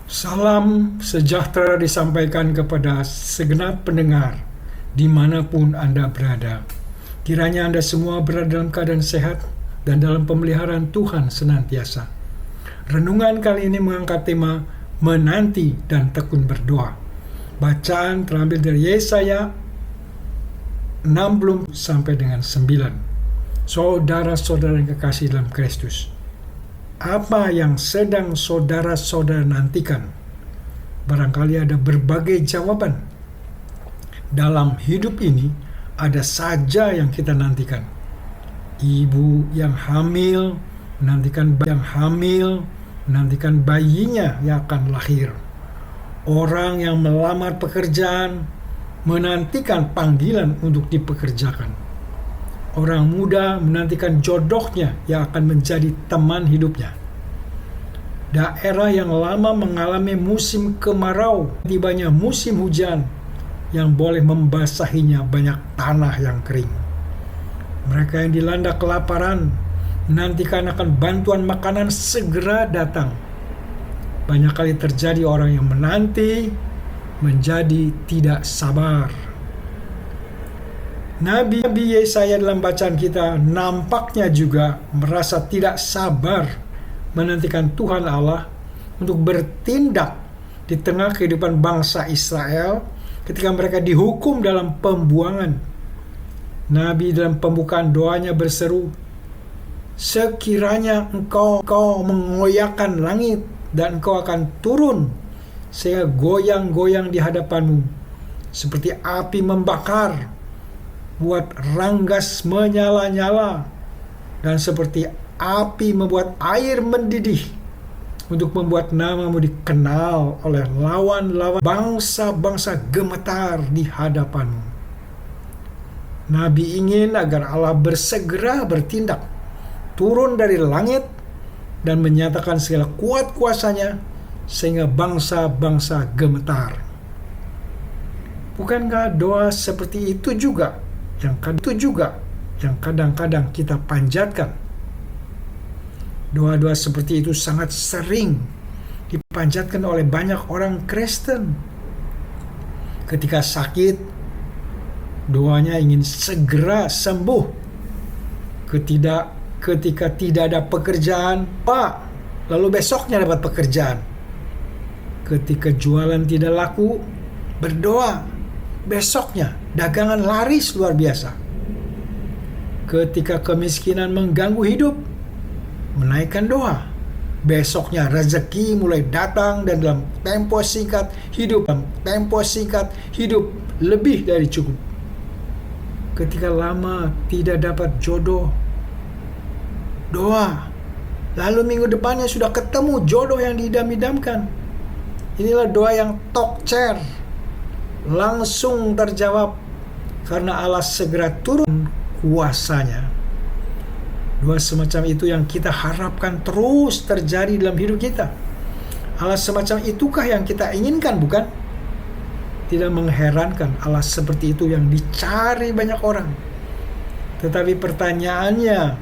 Salam sejahtera disampaikan kepada segenap pendengar dimanapun Anda berada. Kiranya Anda semua berada dalam keadaan sehat dan dalam pemeliharaan Tuhan senantiasa. Renungan kali ini mengangkat tema menanti dan tekun berdoa. Bacaan terambil dari Yesaya 60 sampai dengan 9. Saudara-saudara yang kekasih dalam Kristus, apa yang sedang saudara-saudara nantikan? Barangkali ada berbagai jawaban. Dalam hidup ini, ada saja yang kita nantikan. Ibu yang hamil menantikan bayinya yang akan lahir. Orang yang melamar pekerjaan menantikan panggilan untuk dipekerjakan. Orang muda menantikan jodohnya yang akan menjadi teman hidupnya. Daerah yang lama mengalami musim kemarau, tibanya musim hujan yang boleh membasahinya banyak tanah yang kering. Mereka yang dilanda kelaparan menantikan akan bantuan makanan segera datang. Banyak kali terjadi orang yang menanti menjadi tidak sabar. Nabi Yesaya dalam bacaan kita nampaknya juga merasa tidak sabar menantikan Tuhan Allah untuk bertindak di tengah kehidupan bangsa Israel ketika mereka dihukum dalam pembuangan. Nabi dalam pembukaan doanya berseru, "Sekiranya engkau mengoyakkan langit dan engkau akan turun sehingga goyang-goyang di hadapanmu seperti api membakar, buat ranggas menyala-nyala, dan seperti api membuat air mendidih, untuk membuat namamu dikenal oleh lawan-lawan bangsa-bangsa gemetar di hadapanmu." Nabi ingin agar Allah bersegera bertindak, turun dari langit dan menyatakan segala kuat kuasanya sehingga bangsa-bangsa gemetar. Bukankah doa seperti itu juga yang kadang-kadang kita panjatkan? Doa-doa seperti itu sangat sering dipanjatkan oleh banyak orang Kristen. Ketika sakit, doanya ingin segera sembuh. Ketika tidak ada pekerjaan, lalu besoknya dapat pekerjaan. Ketika jualan tidak laku, berdoa, besoknya dagangan laris luar biasa. Ketika kemiskinan mengganggu hidup, menaikkan doa, besoknya rezeki mulai datang dan dalam tempo singkat hidup lebih dari cukup. Ketika lama tidak dapat jodoh, doa, lalu minggu depannya sudah ketemu jodoh yang diidam-idamkan. Inilah doa yang tokcer, langsung terjawab karena Allah segera turun kuasanya. Doa semacam itu yang kita harapkan terus terjadi dalam hidup kita. Allah semacam itukah yang kita inginkan, bukan? Tidak mengherankan Allah seperti itu yang dicari banyak orang. Tetapi pertanyaannya,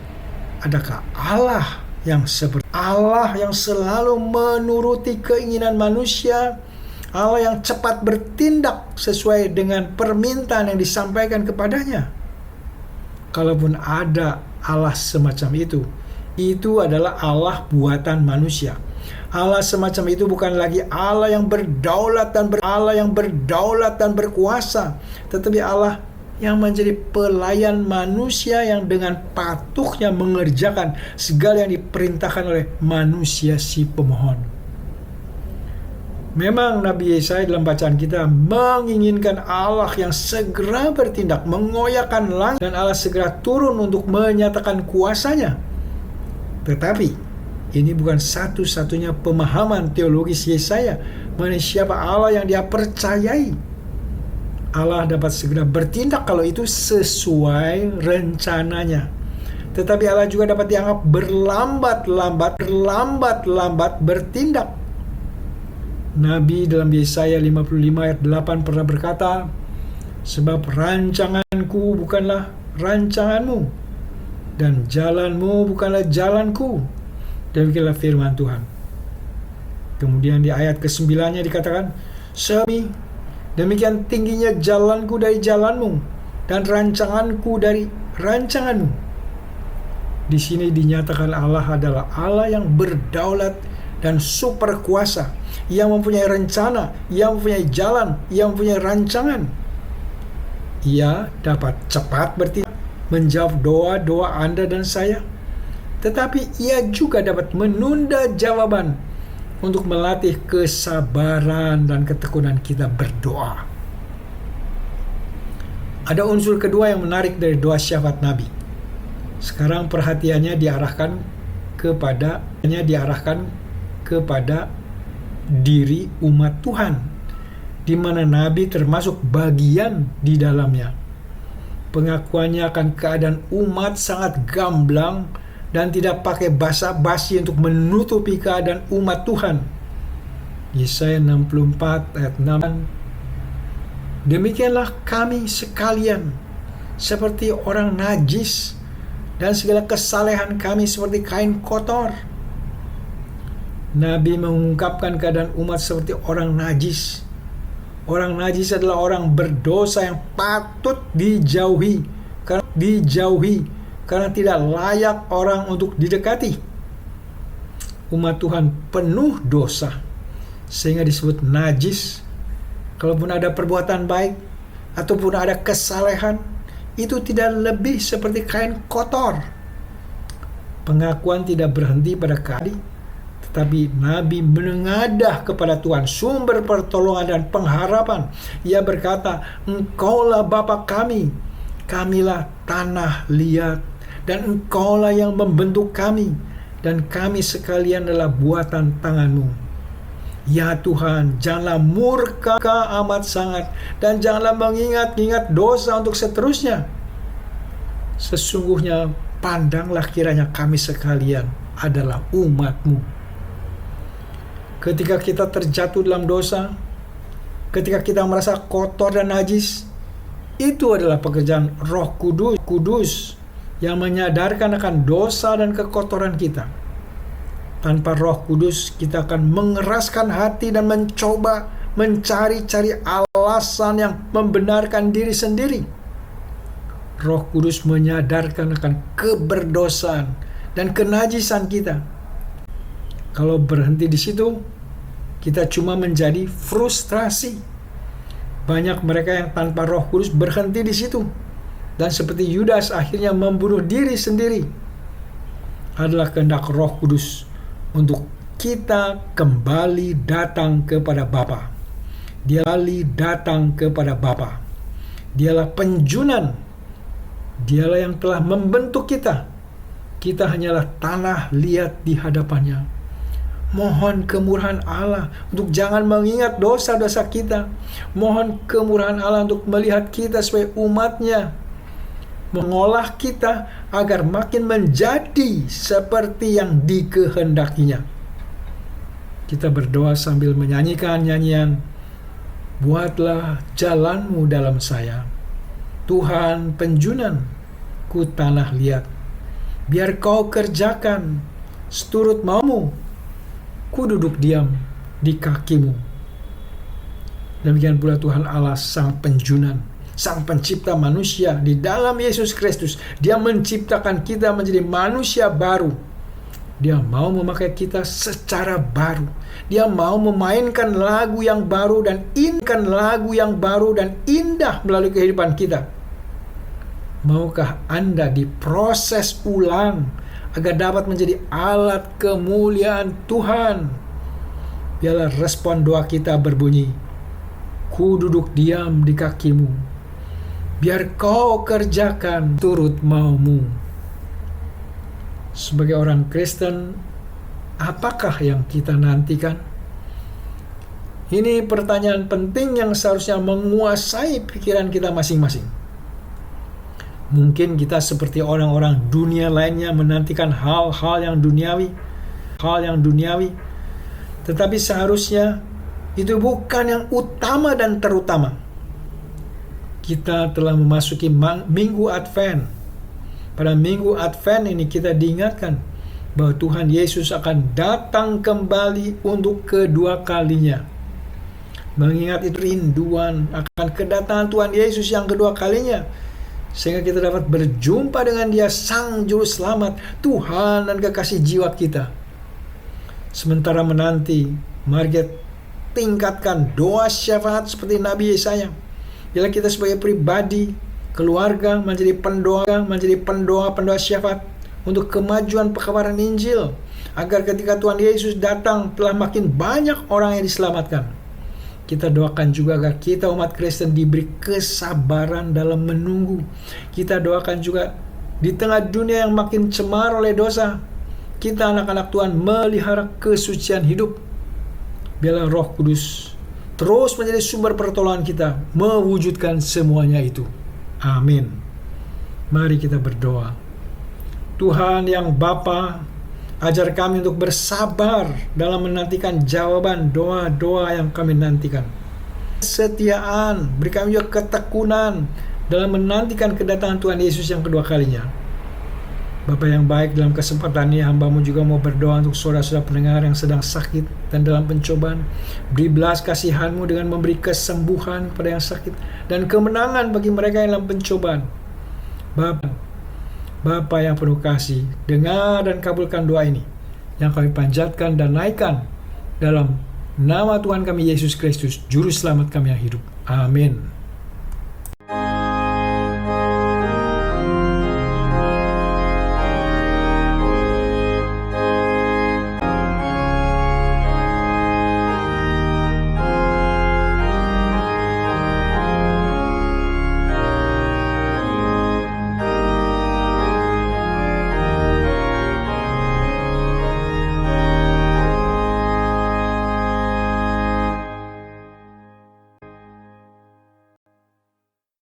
adakah Allah yang seperti Allah yang selalu menuruti keinginan manusia, Allah yang cepat bertindak sesuai dengan permintaan yang disampaikan kepadanya? Kalaupun ada Allah semacam itu adalah Allah buatan manusia. Allah semacam itu bukan lagi Allah yang berdaulat dan berkuasa, tetapi Allah yang menjadi pelayan manusia yang dengan patuhnya mengerjakan segala yang diperintahkan oleh manusia si pemohon. Memang Nabi Yesaya dalam bacaan kita menginginkan Allah yang segera bertindak, mengoyakkan langit, dan Allah segera turun untuk menyatakan kuasanya. Tetapi ini bukan satu-satunya pemahaman teologis Yesaya mengenai siapa Allah yang dia percayai. Allah dapat segera bertindak kalau itu sesuai rencananya. Tetapi Allah juga dapat dianggap berlambat-lambat bertindak. Nabi dalam Yesaya 55 ayat 8 pernah berkata, "Sebab rancanganku bukanlah rancanganmu, dan jalanmu bukanlah jalanku." Demikianlah firman Tuhan. Kemudian di ayat ke-9-nya dikatakan, demikian tingginya jalanku dari jalanmu, dan rancanganku dari rancanganmu. Di sini dinyatakan Allah adalah Allah yang berdaulat dan super kuasa, yang mempunyai rencana, yang mempunyai jalan, yang mempunyai rancangan. Ia dapat cepat bertindak, menjawab doa-doa Anda dan saya, tetapi ia juga dapat menunda jawaban untuk melatih kesabaran dan ketekunan kita berdoa. Ada unsur kedua yang menarik dari doa syafaat Nabi. Sekarang perhatiannya diarahkan kepada diri umat Tuhan, di mana Nabi termasuk bagian di dalamnya. Pengakuannya akan keadaan umat sangat gamblang dan tidak pakai basa-basi untuk menutupi keadaan umat Tuhan. Yesaya 64 ayat 6. Demikianlah kami sekalian seperti orang najis, dan segala kesalehan kami seperti kain kotor. Nabi mengungkapkan keadaan umat seperti orang najis. Orang najis adalah orang berdosa yang patut dijauhi karena tidak layak orang untuk didekati. Umat Tuhan penuh dosa sehingga disebut najis. Kalaupun ada perbuatan baik ataupun ada kesalehan, itu tidak lebih seperti kain kotor. Pengakuan tidak berhenti pada kali, tetapi Nabi menengadah kepada Tuhan, sumber pertolongan dan pengharapan. Ia berkata, Engkaulah Bapa kami, kamilah tanah liat, dan Engkaulah yang membentuk kami, dan kami sekalian adalah buatan tangan-Mu. Ya Tuhan, janganlah murka amat sangat, dan janganlah mengingat-ingat dosa untuk seterusnya. Sesungguhnya pandanglah kiranya kami sekalian adalah umat-Mu. Ketika kita terjatuh dalam dosa, ketika kita merasa kotor dan najis, itu adalah pekerjaan Roh Kudus yang menyadarkan akan dosa dan kekotoran kita. Tanpa Roh Kudus, kita akan mengeraskan hati dan mencoba mencari-cari alasan yang membenarkan diri sendiri. Roh Kudus menyadarkan akan keberdosaan dan kenajisan kita. Kalau berhenti di situ, kita cuma menjadi frustrasi. Banyak mereka yang tanpa Roh Kudus berhenti di situ, dan seperti Yudas akhirnya membunuh diri sendiri. Adalah kehendak Roh Kudus untuk kita kembali datang kepada Bapa. Dialah penjunan. Dialah yang telah membentuk kita. Kita hanyalah tanah liat di hadapannya. Mohon kemurahan Allah untuk jangan mengingat dosa-dosa kita. Mohon kemurahan Allah untuk melihat kita sebagai umatnya, mengolah kita agar makin menjadi seperti yang dikehendakinya. Kita berdoa sambil menyanyikan nyanyian, buatlah jalan-Mu dalam saya, Tuhan penjunan ku tanah liat, biar Kau kerjakan seturut mau-Mu, ku duduk diam di kaki-Mu. Demikian pula Tuhan Allah Sang Penjunan, Sang Pencipta manusia di dalam Yesus Kristus. Dia menciptakan kita menjadi manusia baru. Dia mau memakai kita secara baru. Dia mau memainkan lagu yang baru dan indah melalui kehidupan kita. Maukah Anda diproses ulang agar dapat menjadi alat kemuliaan Tuhan? Biarlah respon doa kita berbunyi, ku duduk diam di kaki-Mu, biar Kau kerjakan turut mau-Mu. Sebagai orang Kristen, apakah yang kita nantikan? Ini pertanyaan penting yang seharusnya menguasai pikiran kita masing-masing. Mungkin kita seperti orang-orang dunia lainnya menantikan hal-hal yang duniawi, tetapi seharusnya itu bukan yang utama dan terutama. Kita telah memasuki Minggu Advent. Pada Minggu Advent ini kita diingatkan bahwa Tuhan Yesus akan datang kembali untuk kedua kalinya. Mengingat itu rinduan akan kedatangan Tuhan Yesus yang kedua kalinya, sehingga kita dapat berjumpa dengan Dia, Sang Juru Selamat, Tuhan dan kekasih jiwa kita. Sementara menanti, mari kita tingkatkan doa syafaat seperti Nabi Yesaya. Bila kita sebagai pribadi, keluarga menjadi pendoa syafaat untuk kemajuan pekabaran Injil, agar ketika Tuhan Yesus datang telah makin banyak orang yang diselamatkan. Kita doakan juga agar kita umat Kristen diberi kesabaran dalam menunggu. Kita doakan juga di tengah dunia yang makin cemar oleh dosa, kita anak-anak Tuhan melihara kesucian hidup. Biarlah Roh Kudus terus menjadi sumber pertolongan kita mewujudkan semuanya itu. Amin. Mari kita berdoa. Tuhan yang Bapa, ajar kami untuk bersabar dalam menantikan jawaban doa-doa yang kami nantikan. Kesetiaan, beri kami juga ketekunan dalam menantikan kedatangan Tuhan Yesus yang kedua kalinya. Bapa yang baik, dalam kesempatan ini hamba-Mu juga mau berdoa untuk saudara-saudara pendengar yang sedang sakit dan dalam pencobaan. Beri belas kasihan-Mu dengan memberi kesembuhan pada yang sakit dan kemenangan bagi mereka yang dalam pencobaan. Bapa yang penuh kasih, dengar dan kabulkan doa ini yang kami panjatkan dan naikkan dalam nama Tuhan kami Yesus Kristus, Juru Selamat kami yang hidup. Amin.